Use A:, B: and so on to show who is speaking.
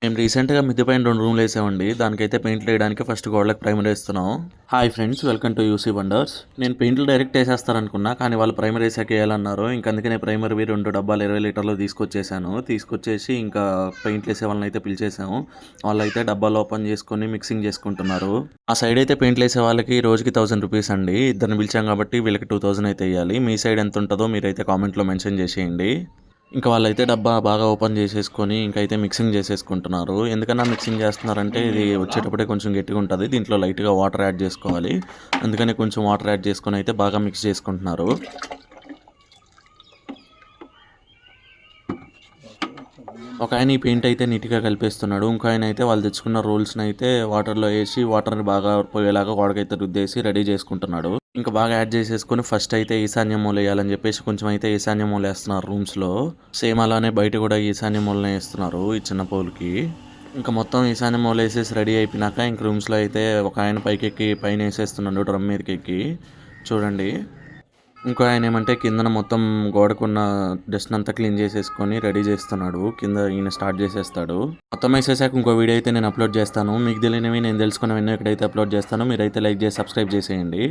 A: మేము రీసెంట్‌గా మిద్దె పైన 2 రూమ్‌లేసామండి. దానికైతే పెయింట్‌లేయడానికి ఫస్ట్ గోడలకు ప్రైమర్ ఏస్తున్నాం. Hi friends! Welcome to UC wonders. నేను పెయింట్లు డైరెక్ట్ ఏసేస్తారనుకున్నా. కానీ వాళ్ళు ప్రైమర్ ఏసాక ఎయాలన్నారు. ఇంక అందుకనే ప్రైమర్‌వి 2 డబ్బాలు 20 లీటర్లు తీసుకొచ్చేసాను. తీసుకొచ్చేసి ఇంకా పెయింట్‌లేసే వాళ్ళనైతే పిలిచేసాము. వాళ్ళైతే డబ్బాలు ఓపెన్ చేసుకొని మిక్సింగ్ చేసుకుంటున్నారు. ఆ సైడ్ అయితే పెయింట్‌లేసే వాళ్ళకి రోజుకి 1000 రూపీస్ అండి. ఇద్దరిని పిలిచాం కాబట్టి వీళ్ళకి 2000 అయితే ఎయ్యాలి. మీ సైడ్ ఎంతుంటదో మీరైతే కామెంట్‌లో మెన్షన్ చేసేయండి. ఇంకా వాళ్ళైతే డబ్బా బాగా ఓపెన్ చేసేసుకొని ఇంకైతే మిక్సింగ్ చేసేసుకుంటున్నారు. ఎందుకన్నా మిక్సింగ్ చేస్తున్నారంటే ఇది వచ్చేటప్పుడే కొంచెం గట్టిగా ఉంటది. దీంట్లో లైట్‌గా వాటర్ యాడ్ చేసుకోవాలి. అందుకని కొంచెం వాటర్ యాడ్ చేసుకొని అయితే బాగా మిక్స్ చేసుకుంటున్నారు. ఒక ఆయన ఈ పెయింట్ అయితే నీట్‌గా కలిపేస్తున్నాడు. ఇంకో ఆయన అయితే వాళ్ళు తెచ్చుకున్న రోల్స్‌ని అయితే వాటర్‌లో ఏసి వాటర్‌ని బాగా పోయేలాగా గోడకైతే రుద్దేసి రెడీ చేసుకుంటున్నాడు. ఇంకా బాగా యాడ్ చేసేసుకొని ఫస్ట్ అయితే ఈశాన్య మూల ఎయాలని చెప్పేసి కొంచెం అయితే ఈశాన్య మూల ఏస్తున్నారు రూమ్స్‌లో. సేమ్ అలానే బయట కూడా ఈశాన్య మూలనే ఏస్తున్నారు ఈ చిన్న పోల్‌కి. ఇంకా మొత్తం ఈశాన్య మూల ఏసేసి రెడీ అయిపోయినాక ఇంక రూమ్స్‌లో అయితే ఒక ఆయన పైకెక్కి పైన ఏసేస్తున్నాడు డ్రమ్ మీదకెక్కి. చూడండి. ఇంకో ఆయనేమంటే కిందన మొత్తం గోడకున్న డస్ట్‌నంతా క్లీన్ చేసేసుకొని రెడీ చేస్తున్నాడు. కింద ఈయన స్టార్ట్ చేసేస్తాడు. మొత్తం ఏసేసాక ఇంకో వీడియో అయితే నేను అప్‌లోడ్ చేస్తాను. మీకు తెలియనివి నేను తెలుసుకున్నవన్నీ ఇక్కడైతే అప్‌లోడ్ చేస్తాను. మీరైతే లైక్ చేసి సబ్స్క్రైబ్ చేసేయండి.